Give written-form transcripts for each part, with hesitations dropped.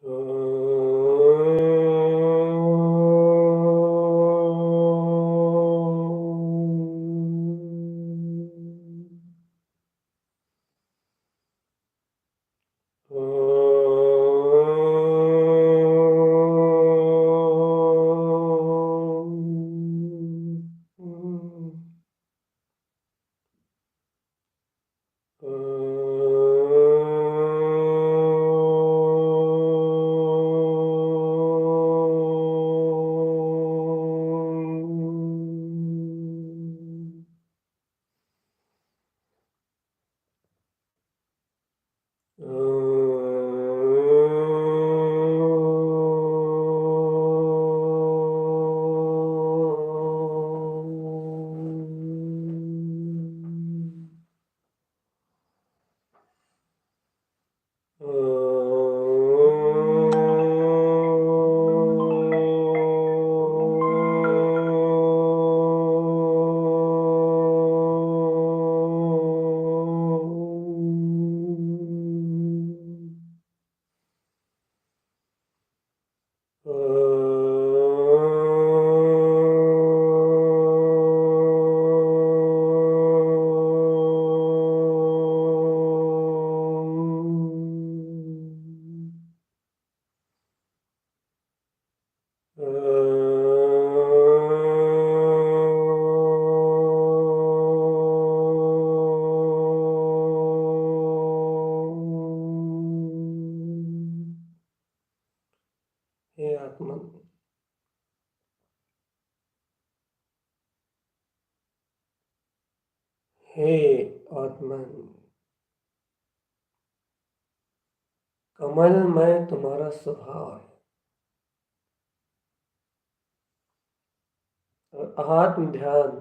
हे आत्मन, हे आत्मन, कमल में तुम्हारा स्वभाव है और आत्म ध्यान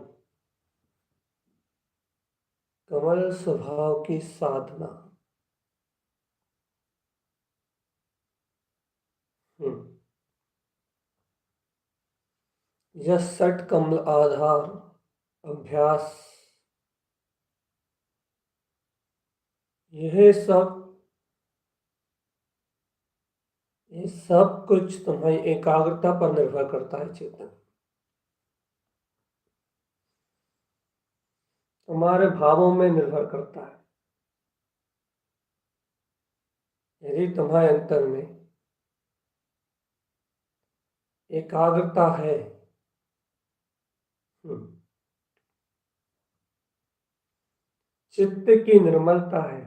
कमल स्वभाव की साधना। यह सट कमल आधार अभ्यास, यह सब कुछ तुम्हारी एकाग्रता पर निर्भर करता है। चेतन तुम्हारे भावों में निर्भर करता है। यदि तुम्हारे अंतर में एकाग्रता है, चित्त की निर्मलता है,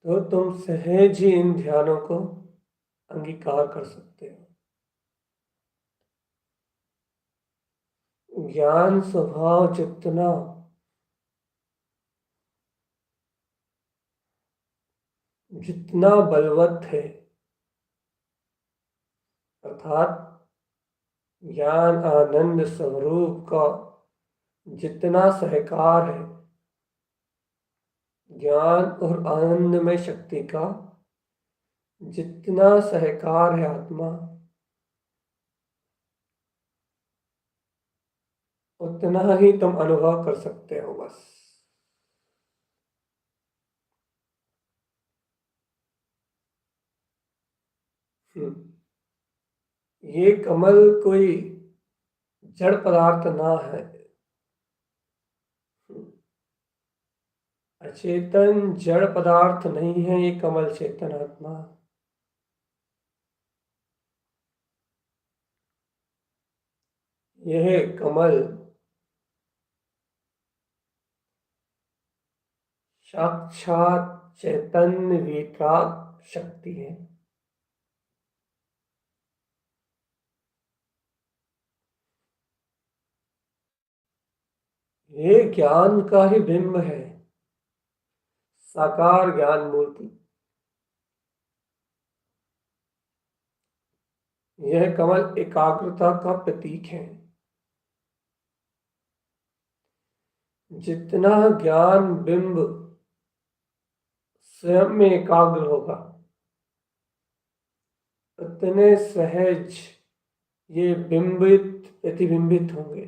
तो तुम सहज ही इन ध्यानों को अंगीकार कर सकते हो। ज्ञान स्वभाव जितना बलवत है, अर्थात ज्ञान आनंद स्वरूप का जितना सहकार है, ज्ञान और आनंद में शक्ति का जितना सहकार है आत्मा, उतना ही तुम अनुभव कर सकते हो। बस ये कमल कोई जड़ पदार्थ ना है। अचेतन जड़ पदार्थ नहीं है ये कमल, चेतन आत्मा। यह कमल साक्षात चैतन्य वितराग शक्ति है। ये ज्ञान का ही बिंब है, साकार ज्ञान मूर्ति। यह कमल एकाग्रता का प्रतीक है। जितना ज्ञान बिंब स्वयं में एकाग्र होगा, उतने सहज ये बिंबित प्रतिबिंबित होंगे।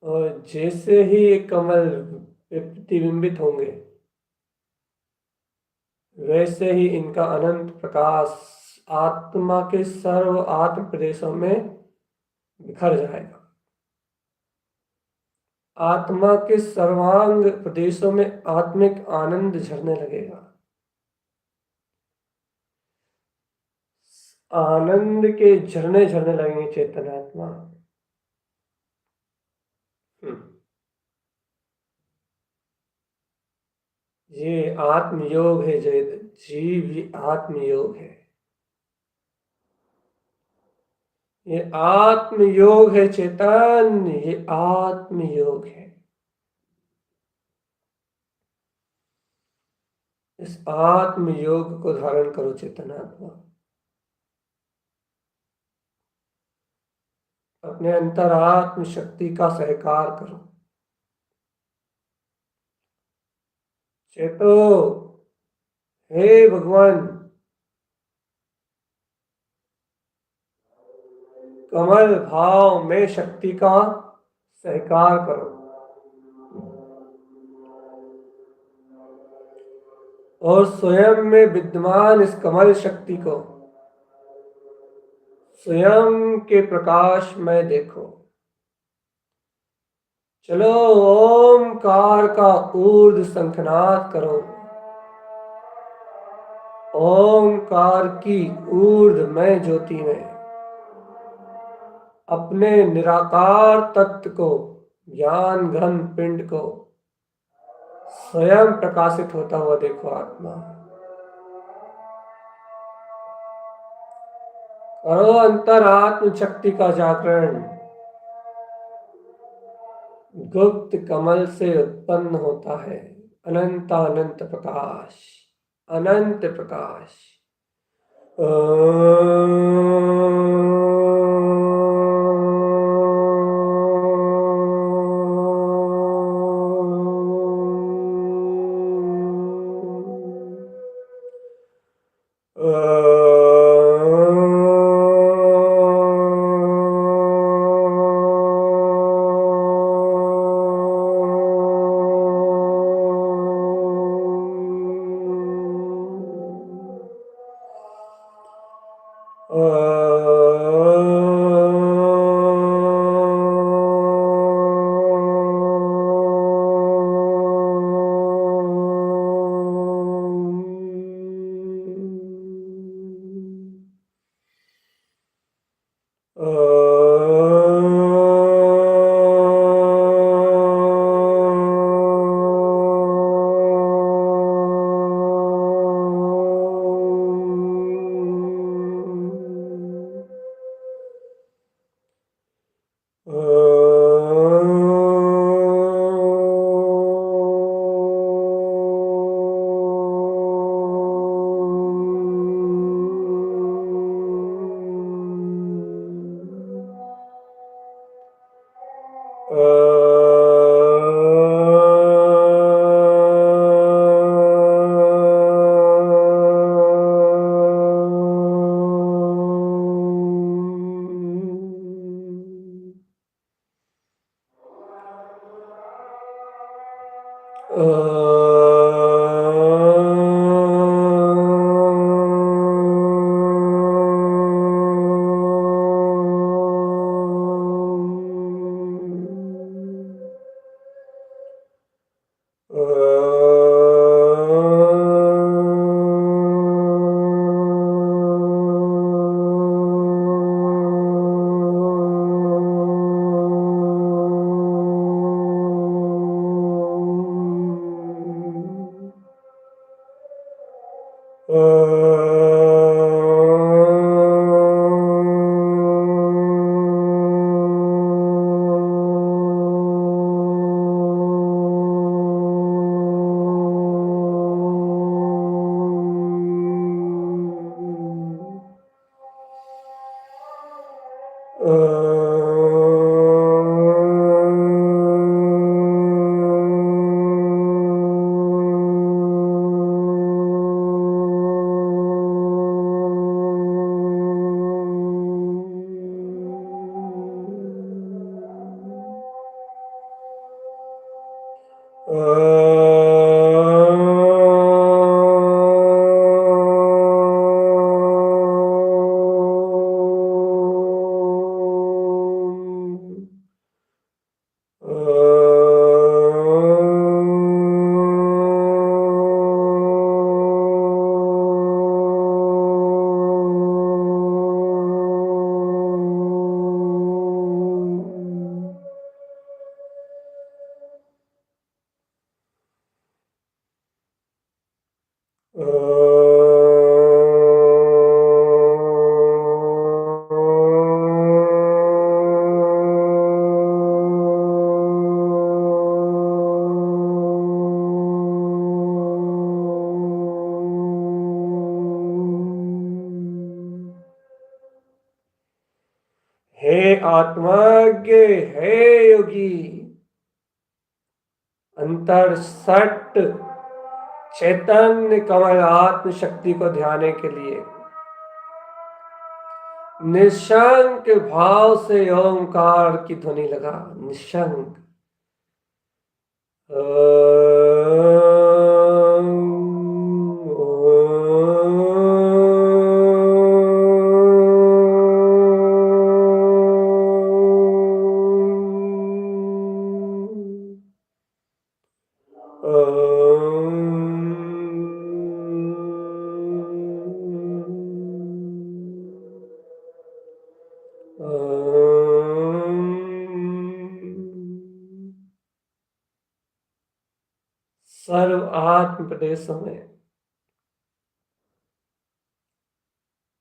और जैसे ही ये कमल वे प्रतिबिंबित होंगे, वैसे ही इनका अनंत प्रकाश आत्मा के सर्व आत्म प्रदेशों में बिखर जाएगा। आत्मा के सर्वांग प्रदेशों में आत्मिक आनंद झरने लगेगा। आनंद के झरने झरने लगेंगे चेतन आत्मा। ये आत्मयोग है जीव, ये आत्मयोग है। ये आत्मयोग है चेतन, ये आत्मयोग है। इस आत्मयोग को धारण करो चेतन आत्मा। अपने अंतरात्म शक्ति का सहकार करो। चेतो, हे भगवान, कमल भाव में शक्ति का सहकार करो और स्वयं में विद्यमान इस कमल शक्ति को स्वयं के प्रकाश में देखो। चलो ओमकार का ऊर्ध्व शंखनाद करो। ओमकार की ऊर्ध्वमय ज्योति में अपने निराकार तत्व को, ज्ञान घन पिंड को स्वयं प्रकाशित होता हुआ देखो। आत्मा करो अंतरात्म शक्ति का जागरण। गुप्त कमल से उत्पन्न होता है अनंत अनंत प्रकाश, अनंत प्रकाश। हे आत्मज्ञ, हे योगी, अंतर सट चैतन्य कमल आत्म शक्ति को ध्याने के लिए निशंक भाव से ओंकार की ध्वनि लगा। निशंक सर्व आत्म प्रदेशों में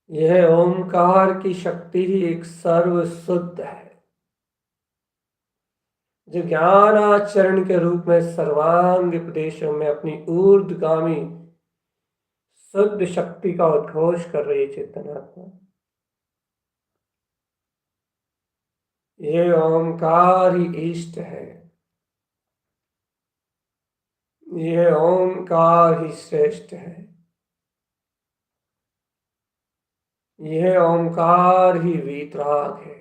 यह ओंकार की शक्ति ही एक सर्व शुद्ध है, जो ज्ञान आचरण के रूप में सर्वांग प्रदेशों में अपनी ऊर्ध्वगामी शुद्ध शक्ति का उद्घोष कर रही है चेतनात्मा। ये ओंकार ही इष्ट है, ये ओंकार ही श्रेष्ठ है, यह ओंकार ही वीतराग है,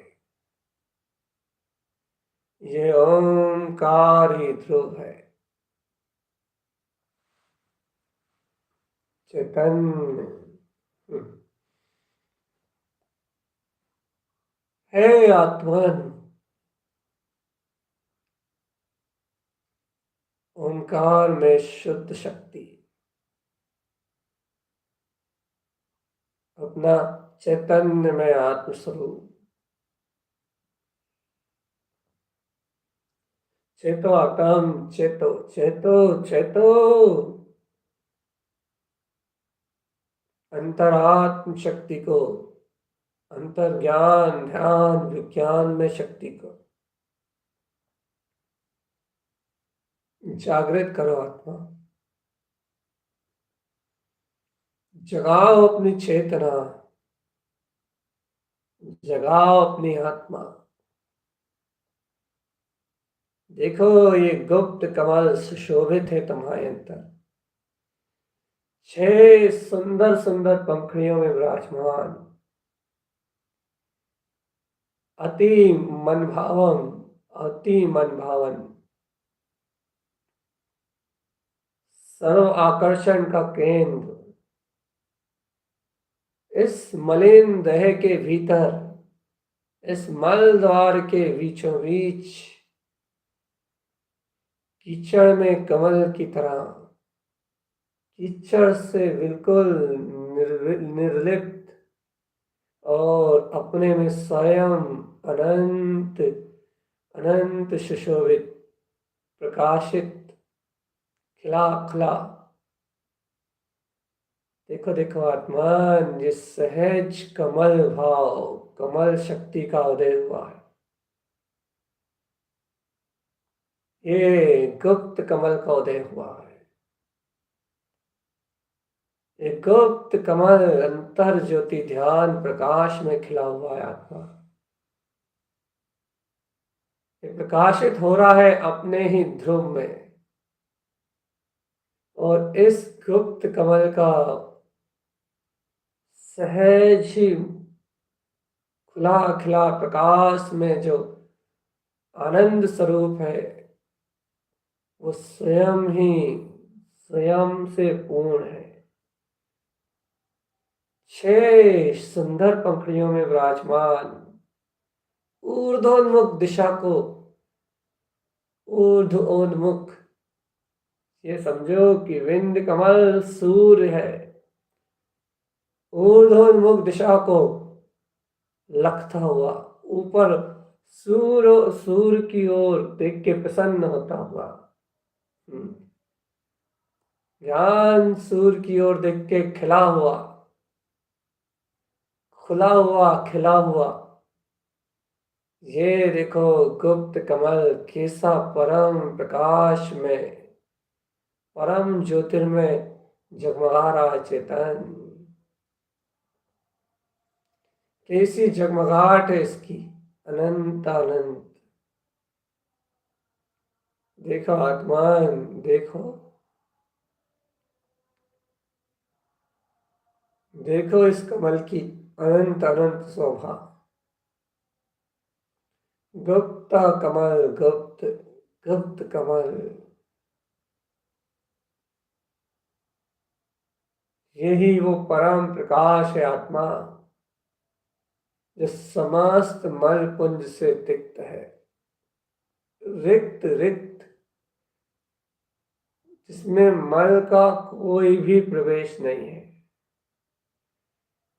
यह ओंकार ही ध्रुव है। चैतन्य हे आत्मन, ओंकार में शुद्ध शक्ति अपना चैतन्य में आत्मस्वरूप चेतो आत्म चेतो चेतो चेतो अंतरात्म शक्ति को, अंतर ज्ञान ध्यान विज्ञान में शक्ति को जागृत करो। आत्मा जगाओ अपनी चेतना, जगाओ अपनी आत्मा। देखो ये गुप्त कमल सुशोभित है तुम्हारे अंतर, 6 सुंदर सुंदर पंखुड़ियों में विराजमान, अति मनभावन, अति मनभावन, सर्व आकर्षण का केंद्र, इस मलिन देह के भीतर, इस मल द्वार के बीचों बीच कीचड़ में कमल की तरह, कीचड़ से बिल्कुल निर्लिप्त और अपने में स्वयं अनंत अनंत सुशोभित प्रकाशित खिला खिला। देखो देखो आत्मान, जिस सहज कमल भाव, कमल शक्ति का उदय हुआ है, ये गुप्त कमल का उदय हुआ है। ये गुप्त कमल अंतर ज्योति ध्यान प्रकाश में खिला हुआ है। आत्मा ये प्रकाशित हो रहा है अपने ही ध्रुव में, और इस गुप्त कमल का सहज ही खुला खिला प्रकाश में जो आनंद स्वरूप है, वो स्वयं ही स्वयं से पूर्ण है। 6 सुंदर पंखुड़ियों में विराजमान ऊर्ध्वोन्मुख दिशा को ऊर्ध्वोन्मुख, ये समझो कि विंद कमल सूर्य है। ऊर्ध्वोन्मुख दिशा को लखता हुआ ऊपर सूर्य की ओर देख के प्रसन्न होता हुआ, ज्ञान सूर्य की ओर देख के खिला हुआ, खुला हुआ, खिला हुआ। ये देखो गुप्त कमल कैसा परम प्रकाश में, परम ज्योतिर्मय जगमगा रहा है चेतन। कैसी जगमगाहट है इसकी, अनंत अनंत। देखो आत्मान, देखो देखो इस कमल की अनंत अनंत शोभा। गुप्त कमल, गुप्त गुप्त कमल, यही वो परम प्रकाश है आत्मा, जो समस्त मल पुंज से तिक्त है, रिक्त रिक्त, जिसमें मल का कोई भी प्रवेश नहीं है।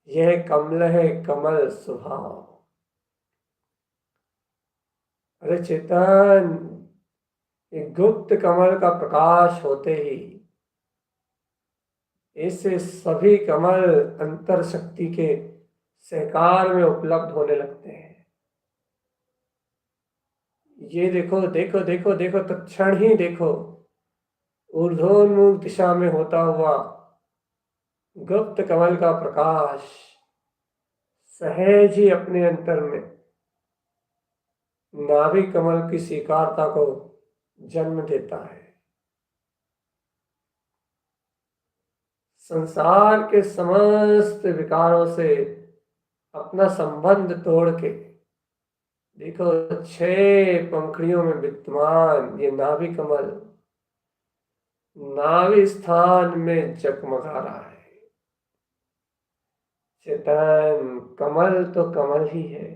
यह कमल है, कमल स्वभाव। अरे चेतन, ये गुप्त कमल का प्रकाश होते ही ऐसे सभी कमल अंतर शक्ति के सहकार में उपलब्ध होने लगते हैं। ये देखो देखो देखो देखो, तत्क्षण ही देखो, ऊर्ध्वोन्मुख दिशा में होता हुआ गुप्त कमल का प्रकाश सहज ही अपने अंतर में नाभि कमल की स्वीकारता को जन्म देता है। संसार के समस्त विकारों से अपना संबंध तोड़ के देखो 6 पंखुड़ियों में विद्यमान ये नाभि कमल नाभि स्थान में जगमगा रहा है। चेतन, कमल तो कमल ही है,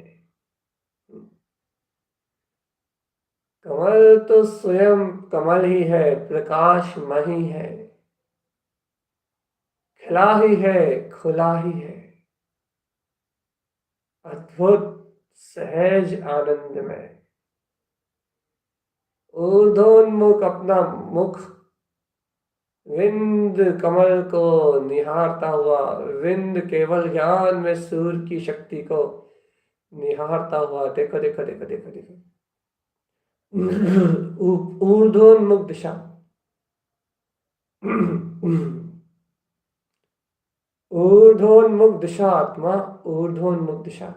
कमल तो स्वयं कमल ही है, प्रकाशमय ही है, खिला ही है, खुला ही है, अद्भुत सहज आनंद में। ऊर्ध्वोन्मुख अपना मुख विंद कमल को निहारता हुआ, विंद केवल ज्ञान में सूर्य की शक्ति को निहारता हुआ, देखो देखो देखो देखो देखो, ऊर्ध्वोन्मुख दिशा, ऊर्ध्वोन्मुख दिशा आत्मा, ऊर्ध्वोन्मुख दिशा,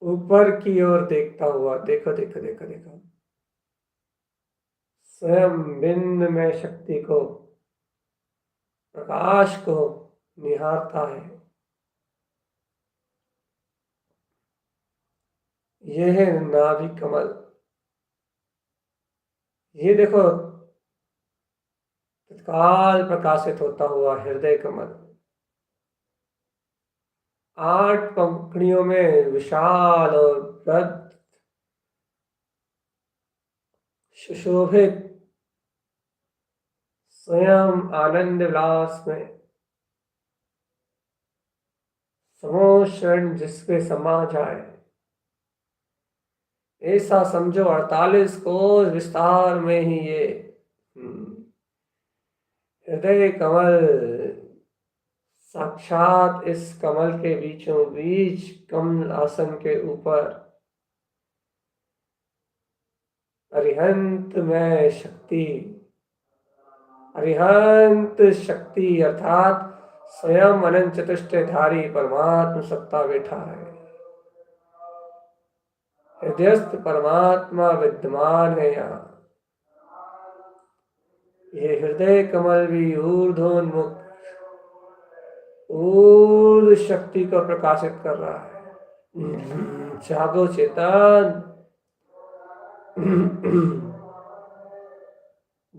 ऊपर की ओर देखता हुआ, देखो देखो देखो देखो, स्वयं बिंद में शक्ति को, प्रकाश को निहारता है। यह है नाभि कमल। ये देखो तत्काल प्रकाशित होता हुआ हृदय कमल, 8 पंखुड़ियों में विशाल और वृद्ध सुशोभित, स्वयं आनंद विलास में समोषण जिसके समा जाए, ऐसा समझो 48 कोस विस्तार में ही ये हृदय कमल साक्षात इस कमल के बीचों बीच कमल आसन के ऊपर अरिहंत में शक्ति, अरिहंत शक्ति अर्थात स्वयं अनंत चतुष्टयधारी परमात्मा सत्ता बैठा है। हृदयस्थ परमात्मा विद्यमान है यहाँ। ये हृदय कमल भी ऊर्ध्वोन्मुख ऊर्ध्व शक्ति को प्रकाशित कर रहा है। जागो चेतन,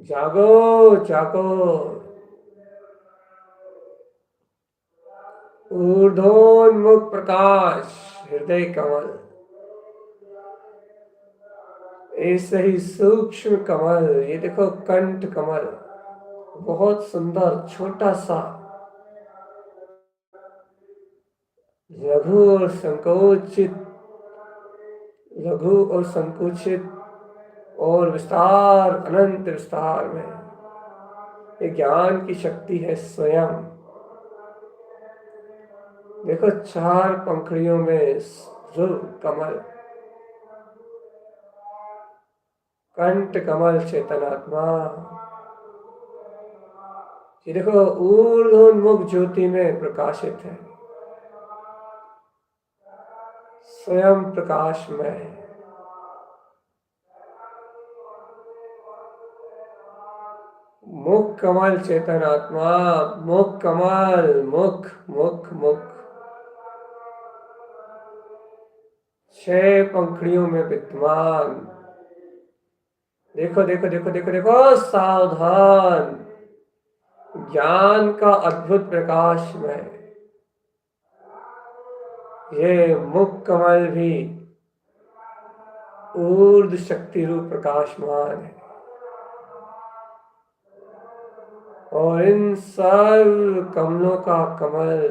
जागो जागो, ऊर्ध्वोन्मुख प्रकाश हृदय कमल, ऐसे ही सूक्ष्म कमल, ये देखो कंठ कमल, बहुत सुंदर छोटा सा, लघु और संकोचित, लघु और संकुचित और विस्तार, अनंत विस्तार में ये ज्ञान की शक्ति है स्वयं। देखो 4 पंखड़ियों में कमल, कंठ कमल चेतनात्मा, ये देखो ऊर्ध्वोन्मुख ज्योति में प्रकाशित है, स्वयं प्रकाश में। मुख कमल चेतनात्मा, मुख कमल, मुख मुख मुख, 6 पंखड़ियों में विद्यमान। देखो देखो देखो देखो देखो, सावधान, ज्ञान का अद्भुत प्रकाश में ये मुख कमल भी ऊर्ध शक्ति रूप प्रकाशमान है। और इन सर्व कमलों का कमल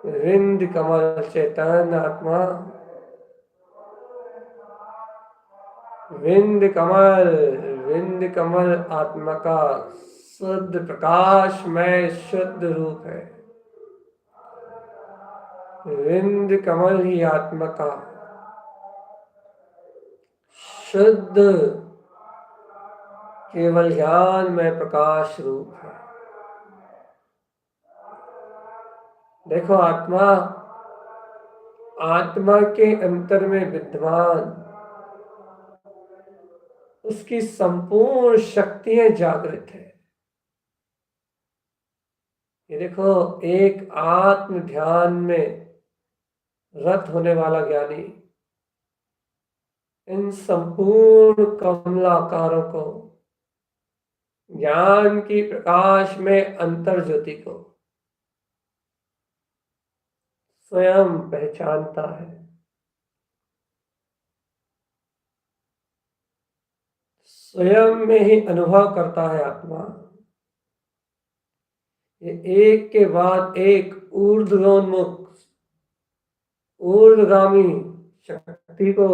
विंद कमल चैतन्य आत्मा, विंद कमल, विंद कमल आत्मा का शुद्ध प्रकाश में शुद्ध रूप है। विंद कमल ही आत्मा का शुद्ध केवल ज्ञान में प्रकाश रूप है। देखो आत्मा, आत्मा के अंतर में विद्यमान उसकी संपूर्ण शक्तियां जागृत है। ये देखो एक आत्म ध्यान में रत होने वाला ज्ञानी इन संपूर्ण कमलाकारों को, ज्ञान की प्रकाश में अंतर ज्योति को स्वयं पहचानता है, स्वयं में ही अनुभव करता है आत्मा। ये एक के बाद एक ऊर्ध्वोन्मुख, ऊर्ध्वगामी शक्ति को,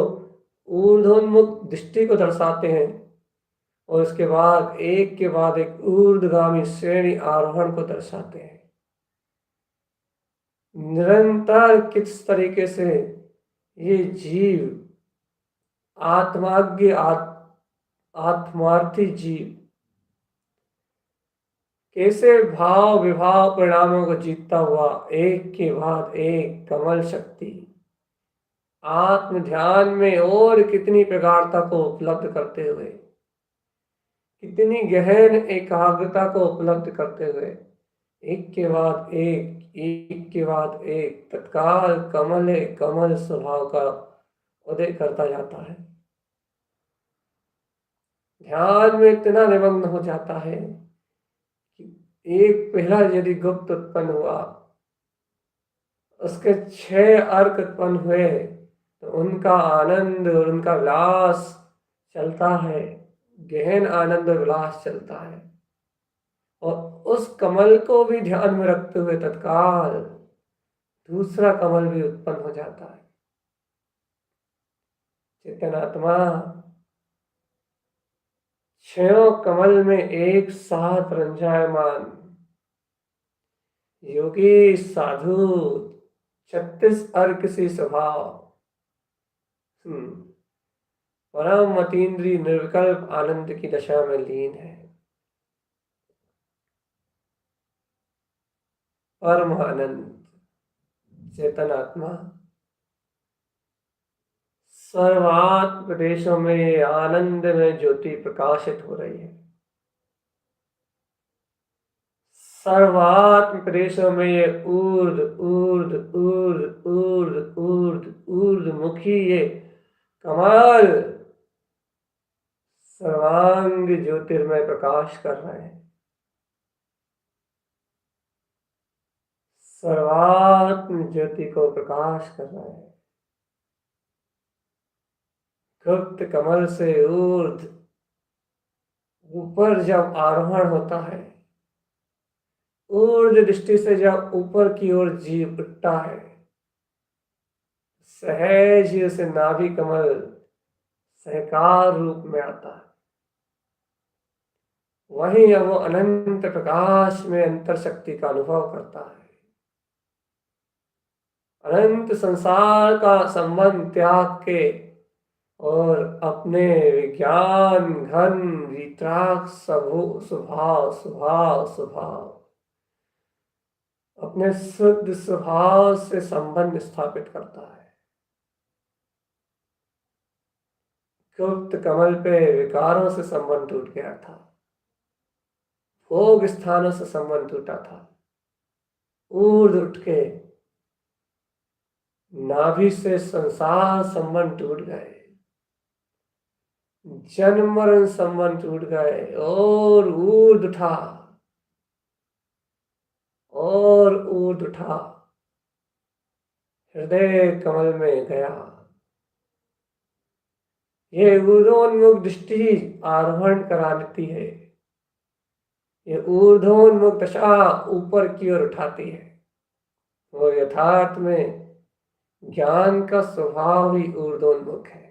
ऊर्ध्वोन्मुख दृष्टि को दर्शाते हैं और उसके बाद एक ऊर्ध्वगामी श्रेणी आरोहण को दर्शाते हैं। निरंतर किस तरीके से ये जीव आत्माज्ञ आत्मार्थी जीव कैसे भाव विभाव परिणामों को जीतता हुआ एक के बाद एक कमल शक्ति आत्म ध्यान में और कितनी प्रगाढ़ता को उपलब्ध करते हुए, कितनी गहन एकाग्रता को उपलब्ध करते हुए एक के बाद एक के बाद एक तत्काल कमल स्वभाव का उदय करता जाता है। ध्यान में इतना निमग्न हो जाता है कि एक पहला यदि गुप्त उत्पन्न हुआ, उसके 6 अर्क उत्पन्न हुए तो उनका आनंद और उनका विलास चलता है, गहन आनंद और विलास चलता है। और उस कमल को भी ध्यान में रखते हुए तत्काल दूसरा कमल भी उत्पन्न हो जाता है। चेतनात्मा 6 कमल में एक साथ रंजायमान योगी साधु 36 अर्क से स्वभाव, परम अतीन्द्रिय निर्विकल्प आनंद की दशा में लीन है। परम आनंद चेतन आत्मा सर्वात्म प्रदेशों में आनंद में ज्योति प्रकाशित हो रही है। सर्वात्म प्रदेशों में ये ऊर्ध ऊर्ध ऊर्ध ऊर्ध ऊर्ध ऊर्ध मुखी ये कमल सर्वांग ज्योतिर्मय प्रकाश कर रहे हैं, सर्वात्म ज्योति को प्रकाश कर रहे हैं। गुप्त कमल से ऊर्ध्व ऊपर जब आरोहण होता है, ऊर्ध्व दृष्टि से जब ऊपर की ओर जीव उठता है, सहज ही उसे नाभि कमल सहकार रूप में आता है। वहीं अब वो अनंत प्रकाश में अंतर शक्ति का अनुभव करता है। अनंत संसार का संबंध त्याग के और अपने विज्ञान घन वितराग स्वभाव स्वभाव स्वभाव अपने शुद्ध स्वभाव से संबंध स्थापित करता है। गुप्त कमल पे विकारों से संबंध टूट गया था, भोग स्थानों से संबंध टूटा था। ऊर्ध्व उठ के नाभि से संसार संबंध टूट गए, जन्म मरण संबंध टूट गए और ऊर्ध्व उठा और ऊर्ध्व उठा, हृदय कमल में गया। ये ऊर्ध्वोन्मुख दृष्टि आरोहण करा देती है, ये ऊर्ध्वोन्मुख दशा ऊपर की ओर उठाती है। वो यथार्थ में ज्ञान का स्वभाव ही ऊर्ध्वोन्मुख है।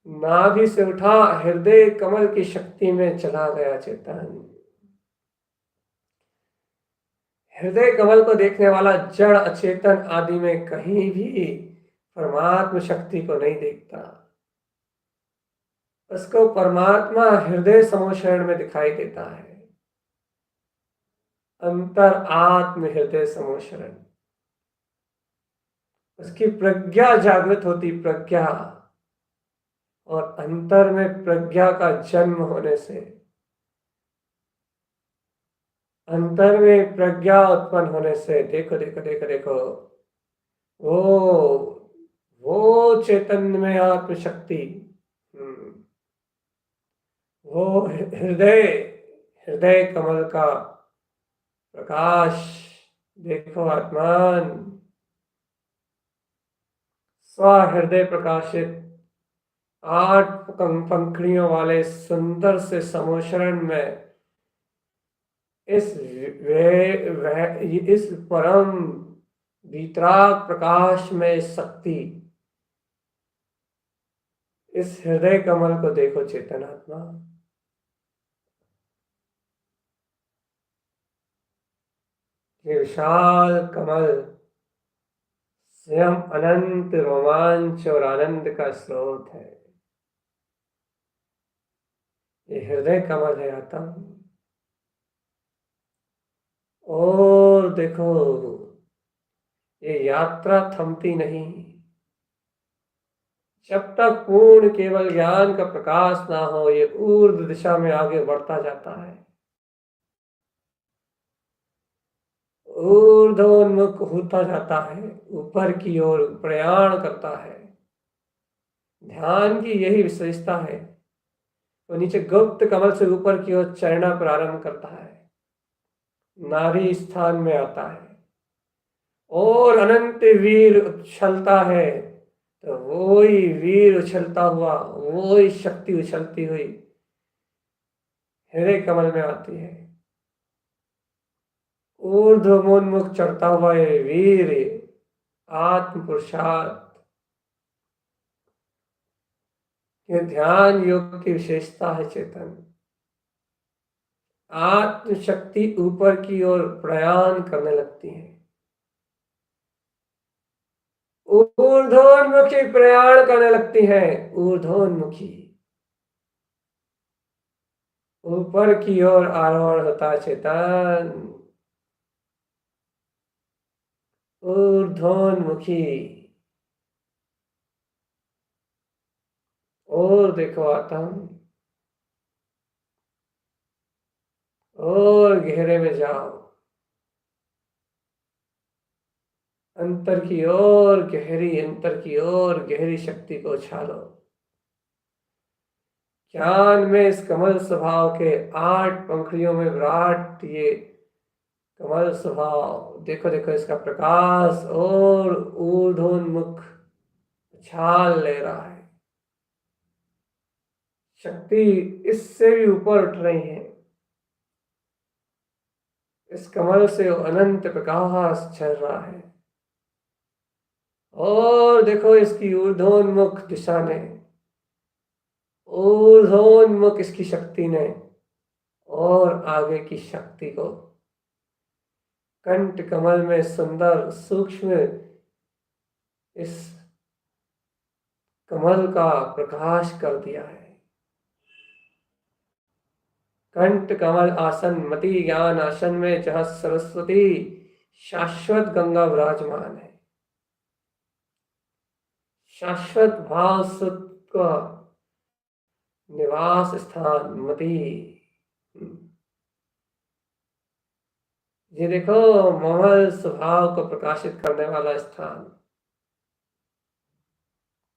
नाभि से उठा हृदय कमल की शक्ति में चला गया चेतन। हृदय कमल को देखने वाला जड़ अचेतन आदि में कहीं भी परमात्मा शक्ति को नहीं देखता। उसको परमात्मा हृदय समोषण में दिखाई देता है। अंतर आत्म हृदय समोषण, उसकी प्रज्ञा जागृत होती, प्रज्ञा, और अंतर में प्रज्ञा का जन्म होने से, अंतर में प्रज्ञा उत्पन्न होने से, देखो देखो देखो देखो, वो चैतन्य में आत्मशक्ति, वो हृदय हृदय कमल का प्रकाश, देखो आत्मान स्वहृदय प्रकाशित 8 पंखुड़ियों वाले सुंदर से समोषण में इस परम वितराग प्रकाश में शक्ति, इस हृदय कमल को देखो चेतन आत्मा। ये विशाल कमल स्वयं अनंत रोमांच और आनंद का स्रोत है। ये हृदय कमल है आत्मा। और देखो, ये यात्रा थमती नहीं। जब तक पूर्ण केवल ज्ञान का प्रकाश ना हो, ये ऊर्ध्व दिशा में आगे बढ़ता जाता है, ऊर्ध्वोन्मुख होता जाता है, ऊपर की ओर प्रयाण करता है। ध्यान की यही विशेषता है। तो नीचे गुप्त कमल से ऊपर की ओर चढ़ना प्रारंभ करता है, नाभि स्थान में आता है और अनंत वीर उछलता है। तो वो ही वीर उछलता हुआ, वो ही शक्ति उछलती हुई हृदय कमल में आती है। ऊर्ध्वोन्मुख चढ़ता हुआ ये वीर आत्म पुरुषार्थ, ये ध्यान योग की विशेषता है। चेतन आत्म शक्ति ऊपर की ओर प्रयाण करने लगती है, ऊर्ध्वोन्मुखी प्रयाण करने लगती है। ऊर्ध्वोन्मुखी ऊपर की ओर आरोहण होता चेतन, ऊर्ध्वोन्मुखी। और देखो आता हूं, और गहरे में जाओ, अंतर की ओर गहरी शक्ति को उछालो। ज्ञान में इस कमल स्वभाव के 8 पंखुड़ियों में विराट ये कमल स्वभाव, देखो देखो इसका प्रकाश और ऊर्ध्वोन्मुख उछाल ले रहा है। शक्ति इससे भी ऊपर उठ रही है। इस कमल से अनंत प्रकाश चल रहा है। और देखो इसकी ऊर्ध्वोन्मुख दिशा ने, ऊर्ध्वोन्मुख इसकी शक्ति ने और आगे की शक्ति को कंठ कमल में सुंदर सूक्ष्म इस कमल का प्रकाश कर दिया है। कंठ कमल आसन मति ज्ञान आसन में जहां सरस्वती शाश्वत गंगा विराजमान है, शाश्वत भाव सुत का निवास स्थान मति। ये देखो ममल स्वभाव को प्रकाशित करने वाला स्थान,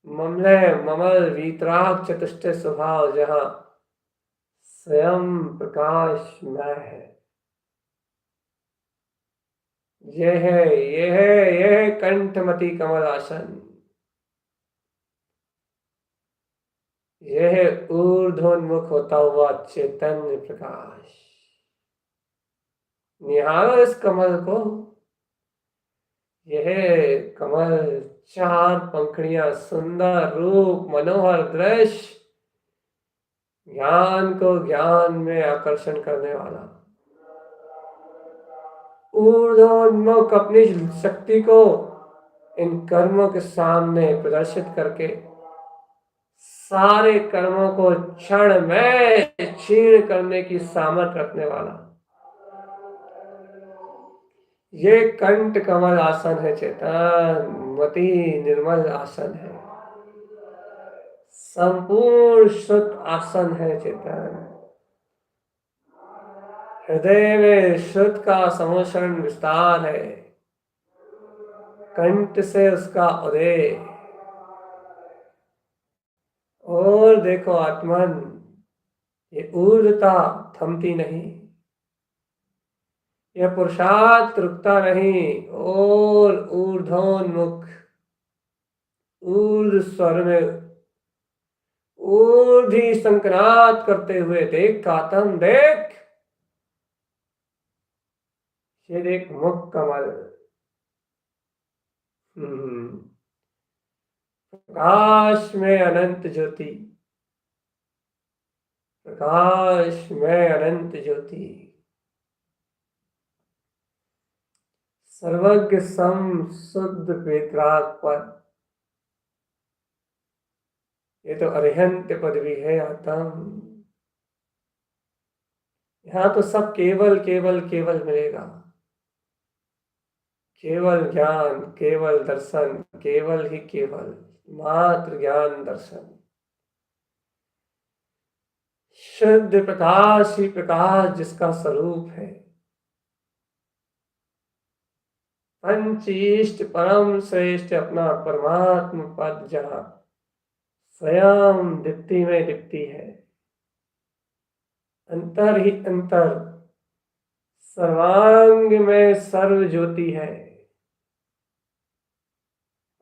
ममले ममल वीतराग चतुष्ट स्वभाव जहां स्वयं प्रकाशमय है। यह कंठमती कमल आसन, यह ऊर्ध्वोन्मुख होता हुआ चैतन्य प्रकाश। निहारो इस कमल को। यह कमल 4 पंखुड़ियां, सुंदर रूप, मनोहर दृश्य, ज्ञान को ज्ञान में आकर्षण करने वाला, ऊर्ध्वोन्मुख अपनी शक्ति को इन कर्मों के सामने प्रदर्शित करके सारे कर्मों को क्षण में क्षीण करने की सामर्थ्य रखने वाला ये कंठ कमल आसन है। चेतन मति निर्मल आसन है, संपूर्ण शुद्ध आसन है। चेतन हृदय में शुद्ध का समोषण विस्तार है, कंठ से उसका उदय। और देखो आत्मन, ये ऊर्ध्वता थमती नहीं, यह पुरुषार्थ रुकता नहीं और ऊर्ध्वोन्मुख ऊर्ध्व स्वर में ऊर्ध्व संक्रांत करते हुए देख आत्म, देख ये देख मुख कमल, प्रकाश में अनंत ज्योति, प्रकाश में अनंत ज्योति, सर्वज्ञ सम शुद्ध वेतराग पद। ये तो अरिहंत पदवी है आत्म। यहां तो सब केवल केवल केवल मिलेगा, केवल ज्ञान, केवल दर्शन, केवल ही केवल, मात्र ज्ञान दर्शन। शुद्ध प्रकाश ही प्रकाश जिसका स्वरूप है। पंचीष्ट परम श्रेष्ठ अपना परमात्म पद जहां स्वयं दीप्ति में दीप्ति है, अंतर ही अंतर, सर्वांग में सर्व ज्योति है।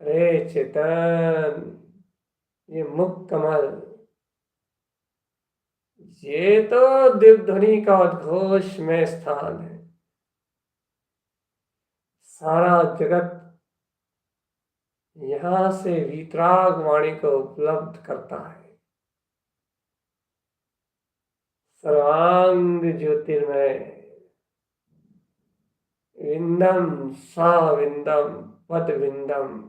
अरे चेतन, ये मुख कमल, ये तो दिव्य ध्वनि का उद्घोष में स्थान है। सारा जगत यहां से वीतराग वाणी को उपलब्ध करता है। सर्वांग ज्योतिर्मय, विंदम सा विंदम पद विंदम।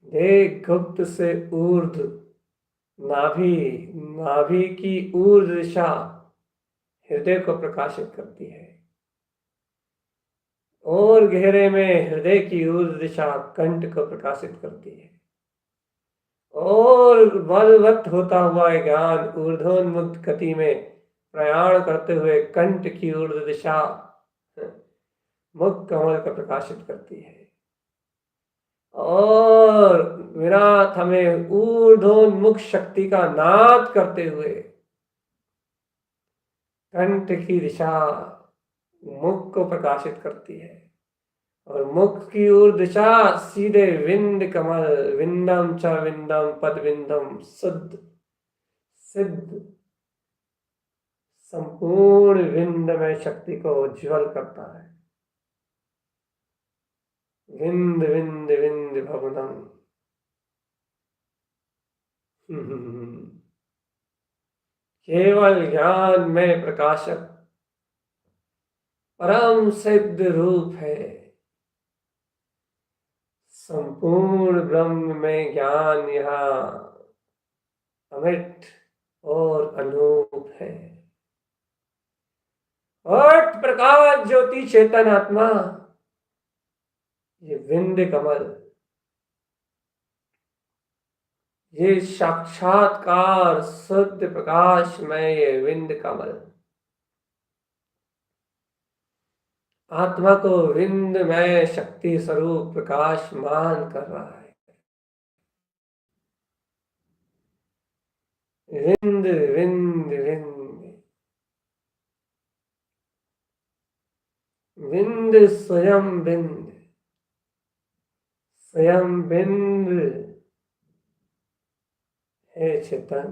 देख गुप्त से ऊर्ध्व नाभि, नाभि की ऊर्ध्व दिशा हृदय को प्रकाशित करती है और गहरे में हृदय की ऊर्ध्व दिशा कंठ को प्रकाशित करती है और बलवत् होता हुआ ज्ञान ऊर्ध्वोन्मुक्त गति में प्रयाण करते हुए कंठ की ऊर्ध्व दिशा मुख कमल का प्रकाशित करती है और विराट हमें ऊर्ध्वोन्मुख शक्ति का नाद करते हुए कंठ की दिशा मुख को प्रकाशित करती है और मुख की ओर दिशा सीधे विंद कमल विंदम च विंदम पद विंदम शुद्ध सिद्ध संपूर्ण विंद में शक्ति को उज्ज्वल करता है। विंद विंद विंद भवनम केवल ज्ञान में प्रकाशक परम सिद्ध रूप है। संपूर्ण ब्रह्म में ज्ञान यहाँ अमिट और अनूप है। और प्रकाश ज्योति चेतन आत्मा ये विंद कमल, ये साक्षात्कार शुद्ध प्रकाश में ये विंद कमल आत्मा को विंद में शक्ति स्वरूप प्रकाशमान कर रहा है। विंद विंद विंद विंद स्वयं बिंद स्वयं बिंद है चेतन।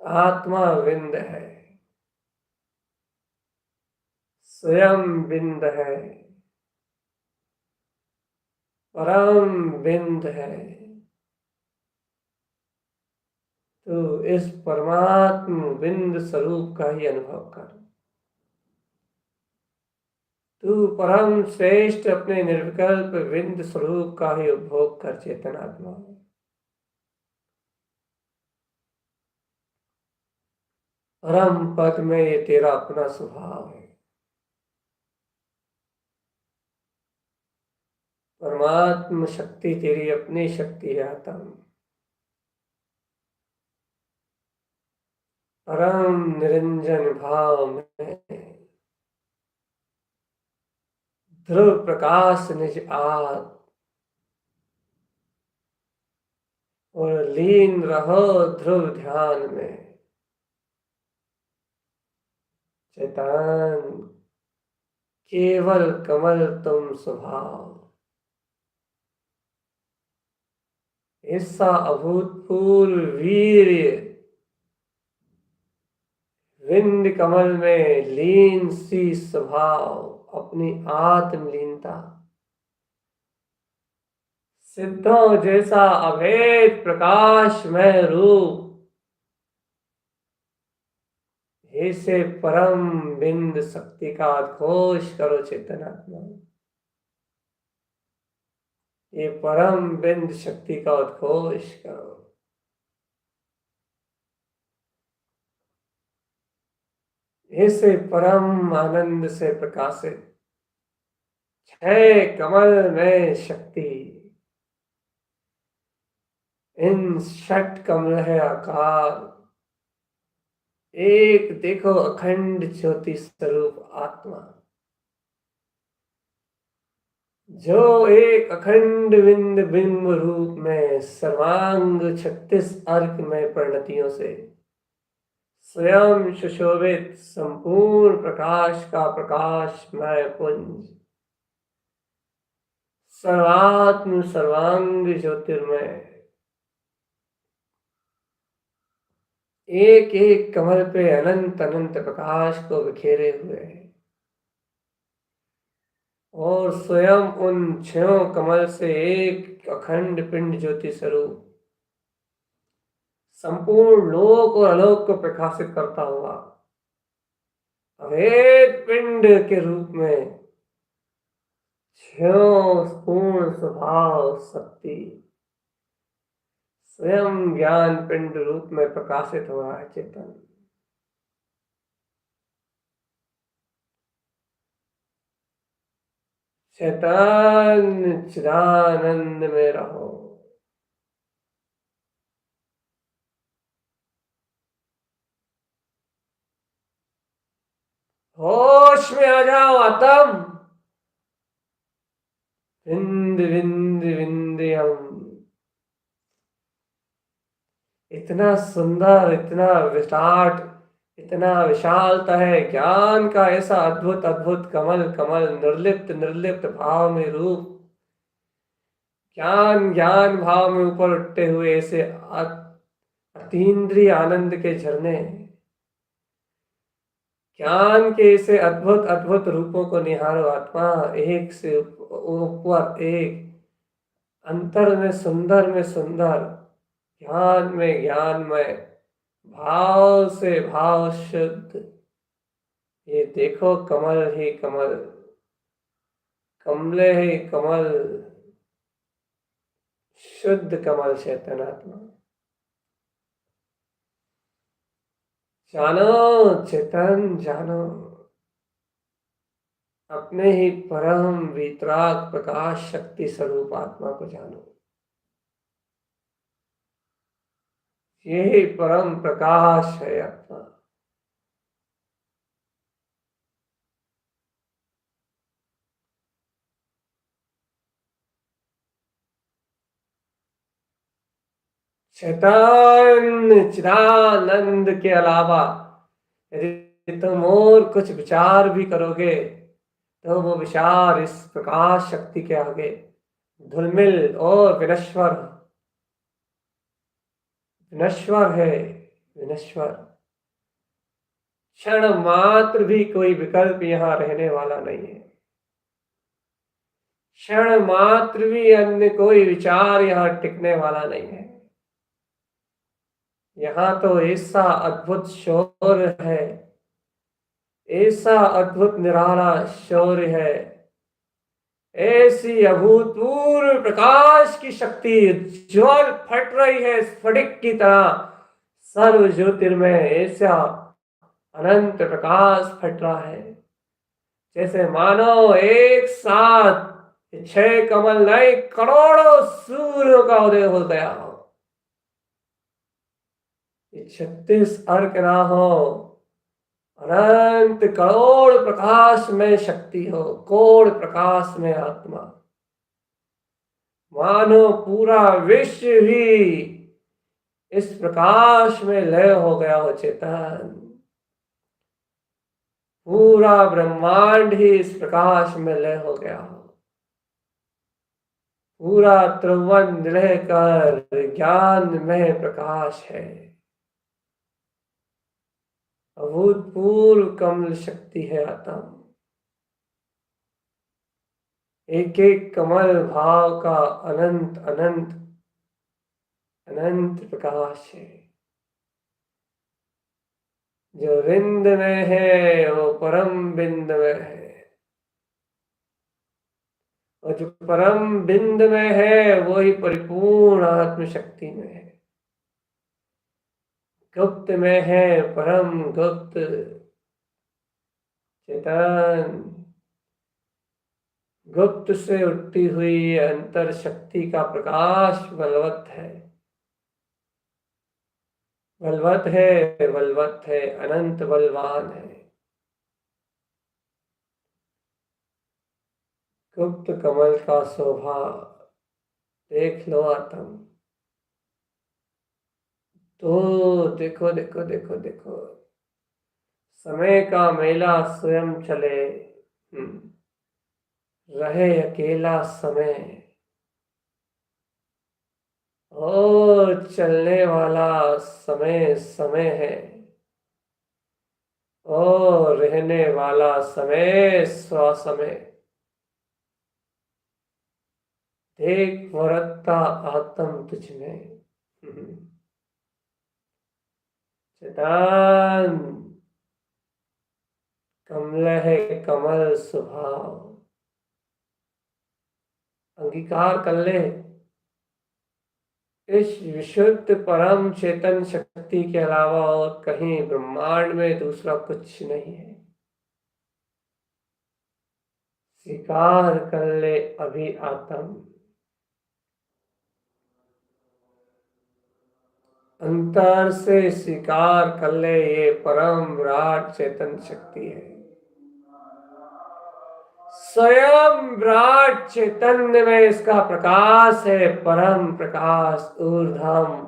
आत्मा विंद है, स्वयं बिंद है, परम बिंद है। तो इस परमात्म बिंद स्वरूप का ही अनुभव कर। तू परम श्रेष्ठ अपने निर्विकल्प बिंद स्वरूप का ही उपभोग कर चेतन आत्मा। परम पद में ये तेरा अपना स्वभाव है। परमात्म शक्ति तेरी अपनी शक्ति है आत्म। परम निरंजन भाव में ध्रुव प्रकाश निज आद और लीन रहो ध्रुव ध्यान में। चेतन केवल कमल तुम स्वभाव, ऐसा अभूतपूर्व वीर्य विंद कमल में लीन सी स्वभाव, अपनी आत्मलीनता, सिद्धों जैसा अभेद प्रकाश में रूप, ऐसे परम बिंद शक्ति का घोष करो चेतन आत्मा। ये परम बिंद शक्ति का उद्घोष करो। ऐसे परम आनंद से प्रकाशित छह कमल में शक्ति, इन षट कमल है आकार, एक देखो अखंड ज्योति स्वरूप आत्मा, जो एक अखंड बिंद बिंब रूप में सर्वांग 36 अर्क में परिणतियों से स्वयं सुशोभित संपूर्ण प्रकाश का प्रकाशमय पुंज, सर्वात्म सर्वांग ज्योतिर्मय, एक एक कमल पे अनंत अनंत प्रकाश को बिखेरे हुए है और स्वयं उन छयों कमल से एक अखंड पिंड ज्योति स्वरूप संपूर्ण लोक और आलोक को प्रकाशित करता हुआ अभेद पिंड के रूप में छयों पूर्ण स्वभाव शक्ति स्वयं ज्ञान पिंड रूप में प्रकाशित हो रहा है चेतन। चेतन चिदानंद में रहो। होश में आ जाओ आत्म। विंद विंद विंध्यम। इतना सुंदर, इतना विराट, इतना विशालता है ज्ञान का, ऐसा अद्भुत अद्भुत कमल कमल, निर्लिप्त निर्लिप्त भाव में रूप, ज्ञान ज्ञान भाव में ऊपर उठते हुए ऐसे अतीन्द्रिय आनंद के झरने, ज्ञान के ऐसे अद्भुत अद्भुत रूपों को निहारो आत्मा। एक से ऊपर एक, अंतर में सुंदर में सुंदर, ज्ञान में ज्ञानमय, भाव से भाव शुद्ध। ये देखो कमल ही कमल, कमले ही कमल, शुद्ध कमल चेतनात्मा। जानो चेतन जानो, अपने ही परम वितराग प्रकाश शक्ति स्वरूप आत्मा को जानो। यही परम प्रकाश है आत्मा। चैतन्य चिदानंद के अलावा यदि तुम और कुछ विचार भी करोगे तो वो विचार इस प्रकाश शक्ति के आगे धूलमिल और विनश्वर, विनश्वर है, विनश्वर। क्षण मात्र भी कोई विकल्प यहाँ रहने वाला नहीं है। क्षण मात्र भी अन्य कोई विचार यहाँ टिकने वाला नहीं है। यहाँ तो ऐसा अद्भुत शौर्य है, ऐसा अद्भुत निराला शौर्य है, ऐसी अभूतपूर्व प्रकाश की शक्ति ज्वल फट रही है स्फटिक की तरह, सर्व ज्योतिर्मय ऐसा अनंत प्रकाश फट रहा है, जैसे मानो एक साथ 6 कमल नहीं करोड़ों सूर्यों का उदय हो गया हो। 36 अर्क ना हो, अनंत करोड़ प्रकाश में शक्ति हो, कोड़ प्रकाश में आत्मा। मानो पूरा विश्व ही इस प्रकाश में लय हो गया हो चेतन, पूरा ब्रह्मांड ही इस प्रकाश में लय हो गया हो, पूरा त्रिभुवन रहकर ज्ञान में प्रकाश है। अभूतपूर्व कमल शक्ति है आत्मा। एक एक कमल भाव का अनंत अनंत अनंत प्रकाश है। जो विंद में है वो परम बिंद में है, और जो परम बिंद में है वो ही परिपूर्ण आत्म शक्ति में है। गुप्त में है परम गुप्त चेतन, गुप्त से उठती हुई अंतर शक्ति का प्रकाश बलवत है, बलवत है, बलवत है, अनंत बलवान है। गुप्त कमल का शोभा देख लो आत्म। तो देखो देखो देखो देखो, समय का मेला स्वयं चले, रहे अकेला समय, और चलने वाला समय समय है, और रहने वाला समय स्वसमय। देख वरत्ता आत्म तुझ में चेतन, कमल है कमल स्वभाव। अंगीकार कर ले, इस विशुद्ध परम चेतन शक्ति के अलावा और कहीं ब्रह्मांड में दूसरा कुछ नहीं है। स्वीकार कर ले अभी आत्म, अंतर से स्वीकार कर ले ये परम विराट चेतन शक्ति है। स्वयं विराट चैतन्य में इसका प्रकाश है, परम प्रकाश ऊर्ध्वम।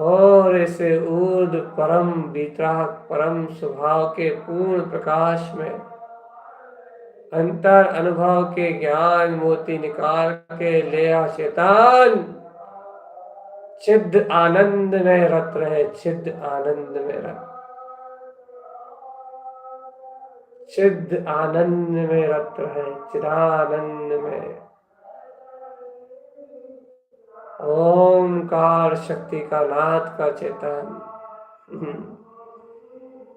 और ऐसे ऊर्ध्व परम वितराग परम स्वभाव के पूर्ण प्रकाश में अंतर अनुभव के ज्ञान मोती निकाल के ले आ चेतन चिद्ध आनंद में रत रहे, चिद्ध आनंद में रत, चिद्ध आनंद में रत रहे, चिदानंद में। ओमकार शक्ति का नाद का चेतन,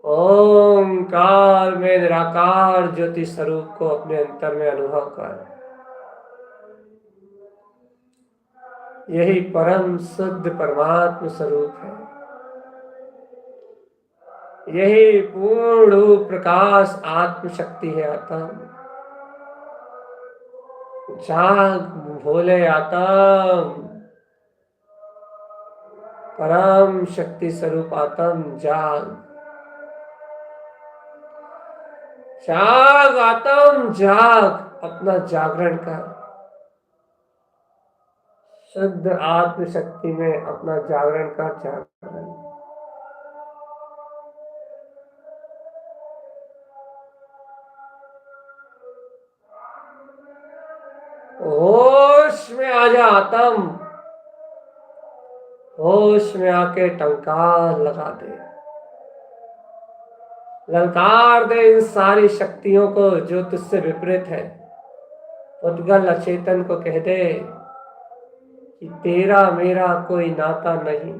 ओमकार में निराकार ज्योति स्वरूप को अपने अंतर में अनुभव कर। यही परम शुद्ध परमात्म स्वरूप है, यही पूर्ण प्रकाश आत्म शक्ति है। आत्म जाग भोले, आत्म परम शक्ति स्वरूप आत्म जाग, जाग आत्म जाग, अपना जागरण कर। शुद्ध आत्म शक्ति में अपना जागरण कर, जागरण। होश में आ जा आत्म, होश में आके टंकार लगा दे, ललकार दे इन सारी शक्तियों को जो तुझसे विपरीत है। उद्गल अचेतन को कह दे कि तेरा मेरा कोई नाता नहीं,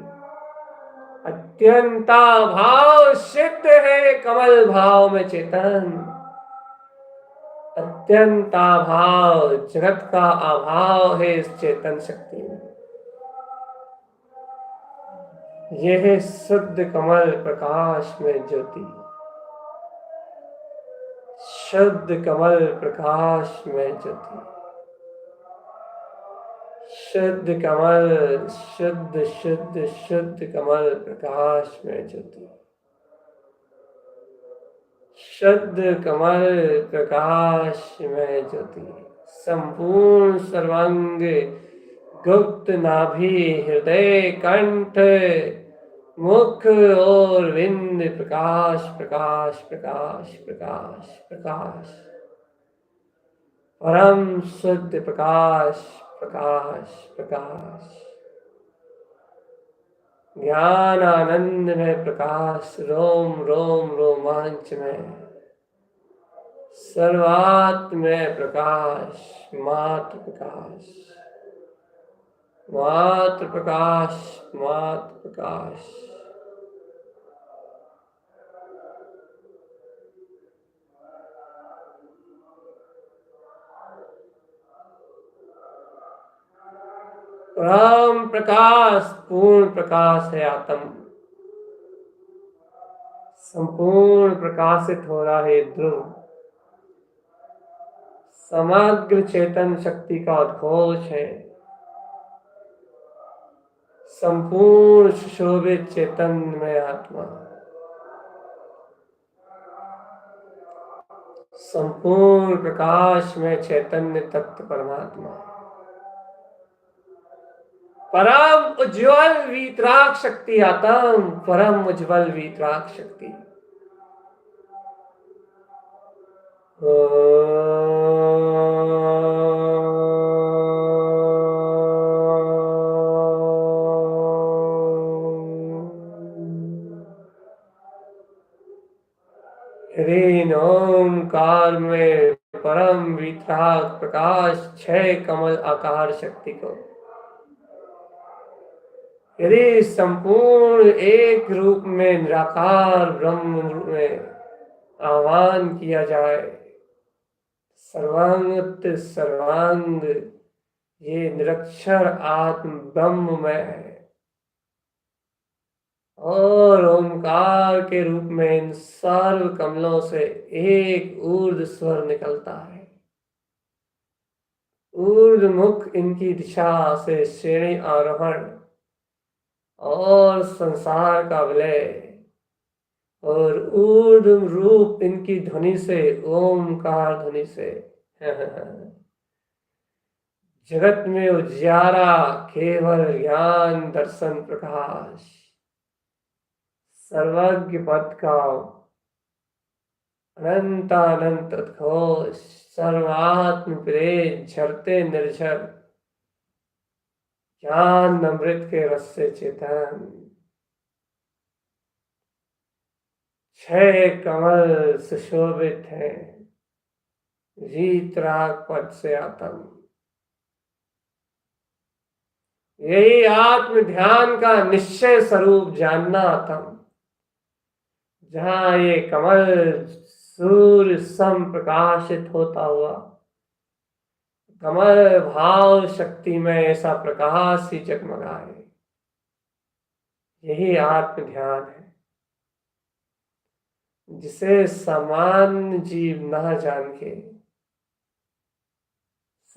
अत्यंता भाव सिद्ध है कमल भाव में चेतन, अत्यंता भाव जगत का अभाव है इस चेतन शक्ति में। यह शुद्ध कमल प्रकाश में ज्योति, शुद्ध कमल प्रकाश में ज्योति, शुद्ध कमल, शुद्ध शुद्ध शुद्ध कमल प्रकाश में ज्योति, शुद्ध कमल प्रकाश में ज्योति। संपूर्ण सर्वांग गुप्त नाभि हृदय कंठ मुख और विंद प्रकाश प्रकाश प्रकाश प्रकाश प्रकाश, परम शुद्ध प्रकाश प्रकाश प्रकाश, ज्ञान आनंद में प्रकाश, रोम रोम रोमांच में, सर्वात्म में प्रकाश, मात्र प्रकाश, मात्र प्रकाश, मात्र प्रकाश। परम प्रकाश पूर्ण प्रकाश है आत्म, संपूर्ण प्रकाशित हो रहा है ध्रुव, समग्र चेतन शक्ति का उद्घोष है, संपूर्ण सुशोभित चेतन में आत्मा, संपूर्ण प्रकाश में चैतन्य तत्व परमात्मा, परम उज्ज्वल वीतराग शक्ति आत्म, परम उज्ज्वल वीतराग शक्ति। ह्रीं ओंकार में परम वीतराग प्रकाश छह कमल आकार शक्ति को यदि संपूर्ण एक रूप में निराकार ब्रह्म में आह्वान किया जाए, सर्वांग सर्वांग ये निरक्षर आत्म ब्रह्म में है और ओंकार के रूप में इन सर्व कमलों से एक ऊर्ध स्वर निकलता है। ऊर्ध मुख इनकी दिशा से श्रेणी आरोहण और संसार का विलय और ऊर्ध्व रूप इनकी ध्वनि से, ओमकार ध्वनि से जगत में उजियारा, केवल ज्ञान दर्शन प्रकाश, सर्वज्ञ पद का अनंतानंत उद्घोष, सर्वात्म प्रेत झरते निर्झर, ज्ञान अमृत के रस से चेतन, छह कमल सुशोभित है, वीतराग पद से आतम। यही आत्म ध्यान का निश्चय स्वरूप जानना आतम, जहां ये कमल सूर्य सम प्रकाशित होता हुआ कमल भाव शक्ति में ऐसा प्रकाश ही जगमगाए, यही आत्म ध्यान है, जिसे सामान्य जीव न जान के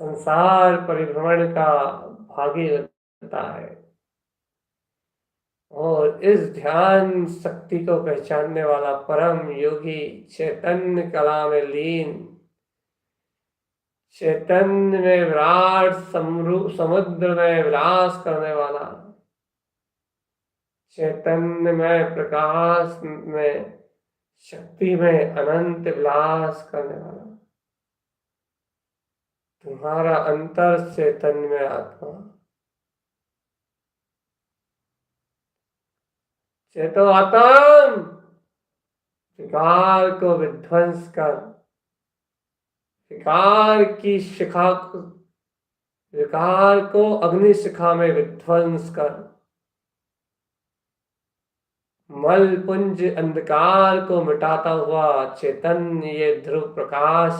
संसार परिभ्रमण का भागी लगता है, और इस ध्यान शक्ति को पहचानने वाला परम योगी चैतन्य कला में लीन, चैतन्य में विराट समुद्र में विलास करने वाला, चैतन्य में प्रकाश में शक्ति में अनंत विलास करने वाला तुम्हारा अंतर चैतन्य में आत्मा, चेतो आत्म, विकार को विध्वंस कर, विकार की शिखा, विकार को अग्नि शिखा में विध्वंस कर, मल पुंज अंधकार को मिटाता हुआ चैतन्य ये ध्रुव प्रकाश,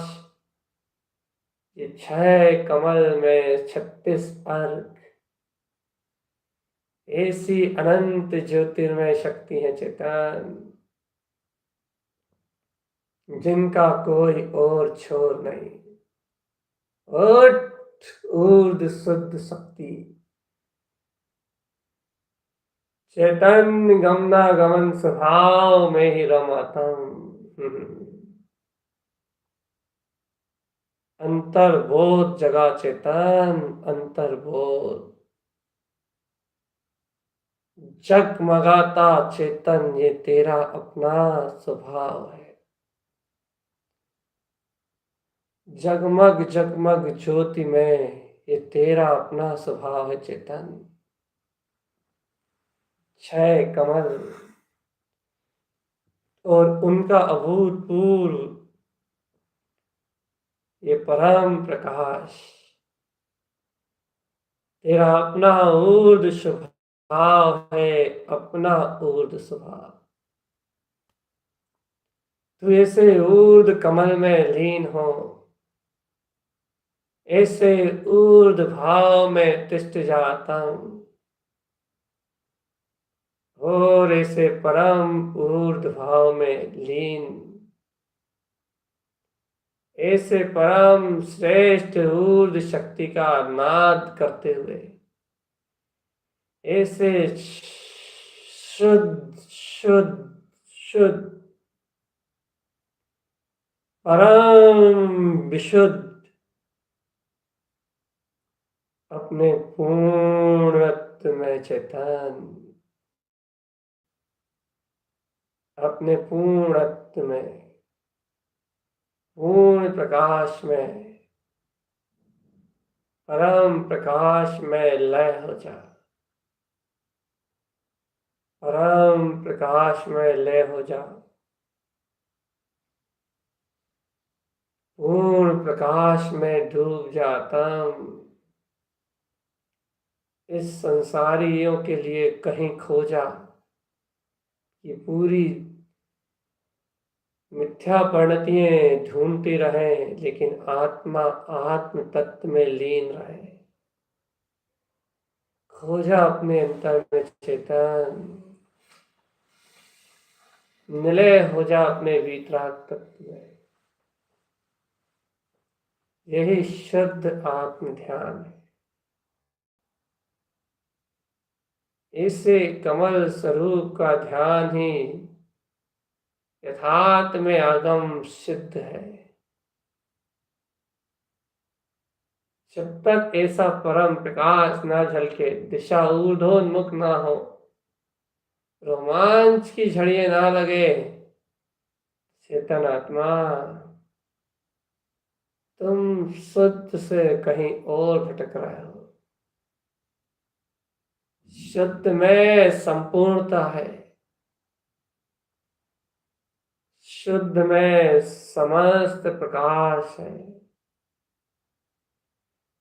ये छह कमल में 36 अर्घ, ऐसी अनंत ज्योतिर्मय शक्ति है चेतन, जिनका कोई और छोर नहीं। उठ ऊर्ध शुद्ध शक्ति, चैतन्य गमना गमन स्वभाव में ही रमातम, अंतर्बोध जगा चेतन, अंतर्बोध जगमगाता चेतन, ये तेरा अपना स्वभाव है। जगमग जगमग ज्योति में ये तेरा अपना स्वभाव है चेतन। छह कमल और उनका अभूतपूर्व ये परम प्रकाश, तेरा अपना ऊर्ध्व स्वभाव है, अपना ऊर्ध्व स्वभाव। तू ऐसे ऊर्ध्व कमल में लीन हो, ऐसे ऊर्ध्व भाव में तिष्ठ जाता हूं, और ऐसे परम ऊर्ध्व भाव में लीन, ऐसे परम श्रेष्ठ ऊर्ध्व शक्ति का नाद करते हुए, ऐसे शुद्ध शुद्ध शुद्ध परम विशुद्ध अपने पूर्णत्व में चेतन, अपने पूर्णत्व में, पूर्ण प्रकाश में, परम प्रकाश में लय हो जा, परम प्रकाश में लय हो जा, पूर्ण प्रकाश में डूब जाता। इस संसारियों के लिए कहीं खोजा कि पूरी मिथ्या परिणतियां ढूंढती रहे, लेकिन आत्मा आत्म तत्व में लीन रहे। खोजा अपने अंतर में चेतन, निलय हो जा अपने वीतराग तत्व में। यही शुद्ध आत्म ध्यान है। इसे कमल स्वरूप का ध्यान ही यथार्थ में आगम सिद्ध है। जब तक ऐसा परम प्रकाश न झलके, दिशा ऊर्ध्वोन्मुख ना हो, रोमांच की झड़ियां ना लगे, चेतन आत्मा तुम शुद्ध से कहीं और भटक रहे हो। शुद्ध में संपूर्णता है, शुद्ध में समस्त प्रकाश है,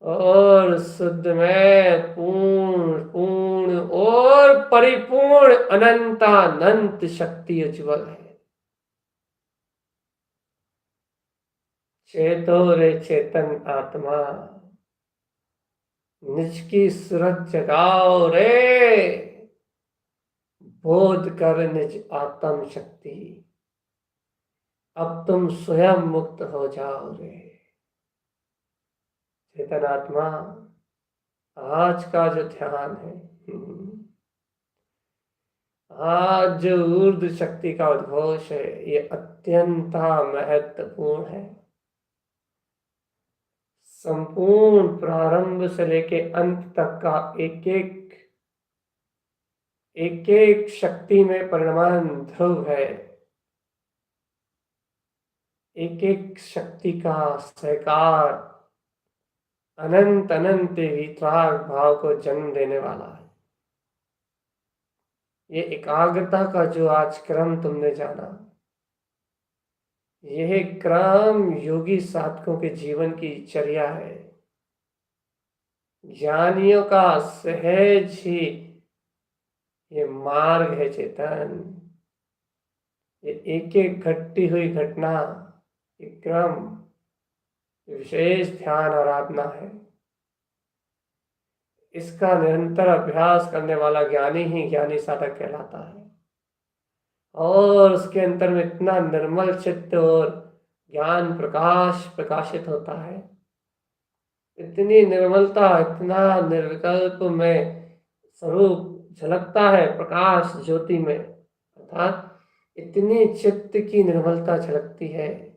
और शुद्ध में पूर्ण पूर्ण और परिपूर्ण अनंतानंत शक्ति उज्ज्वल है। चेतो रे चेतन आत्मा, निज की सूरत जगाओ रे, बोध कर निज आत्म शक्ति, अब तुम स्वयं मुक्त हो जाओ रे। चेतन आत्मा, आज का जो ध्यान है, आज जो ऊर्ध्व शक्ति का उद्घोष है, ये अत्यंत महत्वपूर्ण है। संपूर्ण प्रारंभ से लेके अंत तक का एक एक शक्ति में परिणमान ध्रुव है। एक एक शक्ति का सहकार अनंत अनंत वितराग भाव को जन्म देने वाला है। ये एकाग्रता का जो आज क्रम तुमने जाना, यह क्रम योगी साधकों के जीवन की चर्या है। ज्ञानियों का सहज ही ये मार्ग है चेतन। ये एक एक घटती हुई घटना, एक क्रम, विशेष ध्यान आराधना है। इसका निरंतर अभ्यास करने वाला ज्ञानी ही ज्ञानी साधक कहलाता है। और उसके अंतर में इतना निर्मल चित्त और ज्ञान प्रकाश प्रकाशित होता है, इतनी निर्मलता, इतना निर्विकल्प में स्वरूप झलकता है प्रकाश ज्योति में, अर्थात इतनी चित्त की निर्मलता झलकती है,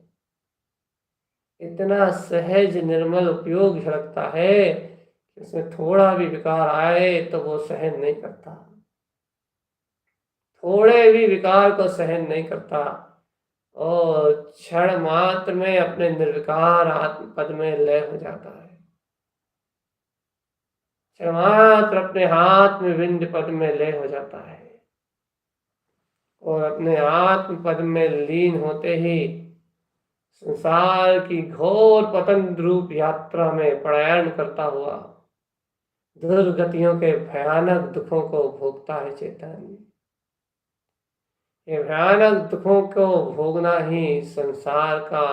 इतना सहज निर्मल उपयोग झलकता है कि उसमें थोड़ा भी विकार आए तो वो सहन नहीं करता, थोड़े भी विकार को सहन नहीं करता, और क्षण मात्र में अपने निर्विकार आत्म पद में लय हो जाता है। क्षण मात्र अपने हाथ में विंध्य पद में लय हो जाता है, और अपने आत्म पद में लीन होते ही संसार की घोर पतन रूप यात्रा में पलायन करता हुआ दुर्गतियों के भयानक दुखों को भोगता है चेतन। ये भयानक दुखों को भोगना ही संसार का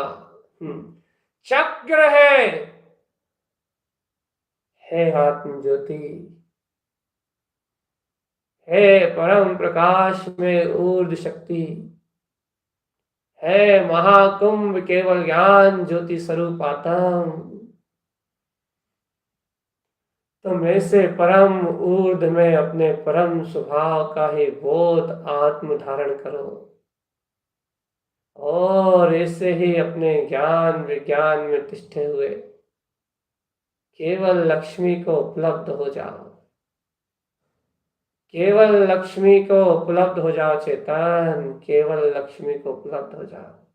चक्र है आत्म ज्योति, है परम प्रकाश में ऊर्ध्व शक्ति, है महाकुंभ केवल ज्ञान ज्योति स्वरूप आत्म। तुम ऐसे परम ऊर्ध्व में अपने परम स्वभाव का ही बोध आत्म धारण करो, और ऐसे ही अपने ज्ञान विज्ञान में तिष्ठे हुए केवल लक्ष्मी को उपलब्ध हो जाओ, केवल लक्ष्मी को उपलब्ध हो जाओ चेतन, केवल लक्ष्मी को उपलब्ध हो जाओ।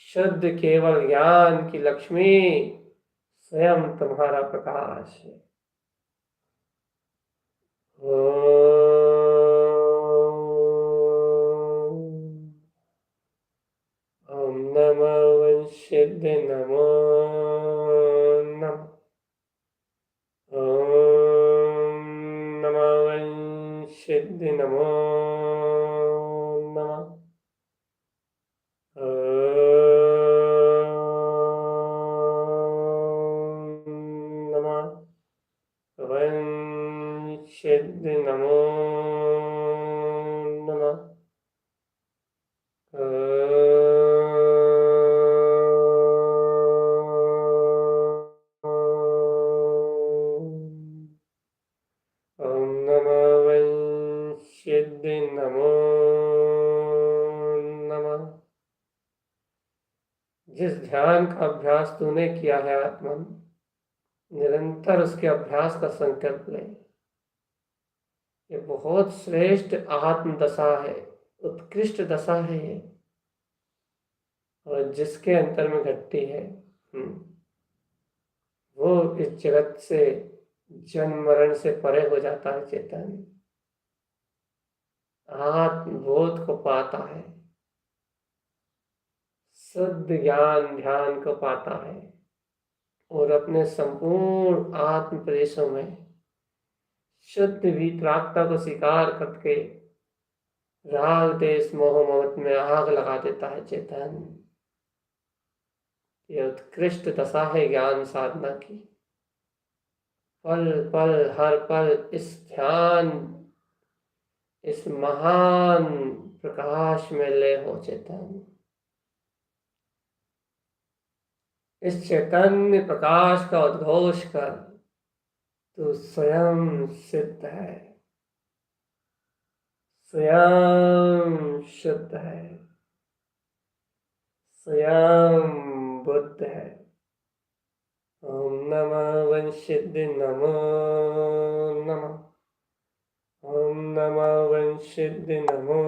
शुद्ध केवल ज्ञान की लक्ष्मी स्वयं तुम्हारा प्रकाश है। ओम नमः वंशिद्ध नमो नमः। ओम नमः वंशिद्ध नमो नमः। ओम नमः वंशिद्ध नमो नमः। ओम नमः वंशिद्ध नमो जिस ध्यान का अभ्यास तूने किया है आत्मन, निरंतर उसके अभ्यास का संकल्प ले। ये बहुत श्रेष्ठ आत्म दशा है, उत्कृष्ट दशा है ये, और जिसके अंतर में घटती है वो इस जगत से, जन्म मरण से परे हो जाता है। चेतन आत्मबोध को पाता है, शुद्ध ज्ञान ध्यान को पाता है, और अपने संपूर्ण आत्म प्रदेशों में शुद्ध वीतरागता को स्वीकार करके राग देश मोह ममत में आग लगा देता है। चेतन ये उत्कृष्ट दशा है ज्ञान साधना की। पल पल हर पल इस ध्यान, इस महान प्रकाश में लय हो। चेतन इस चैतन्य प्रकाश का उद्घोष कर, तू स्वयं सिद्ध है, स्वयं शुद्ध है, स्वयं बुद्ध है। ओम नमः वंशिद्ध नमो नमः। ओम नमः वंशिद्ध नमो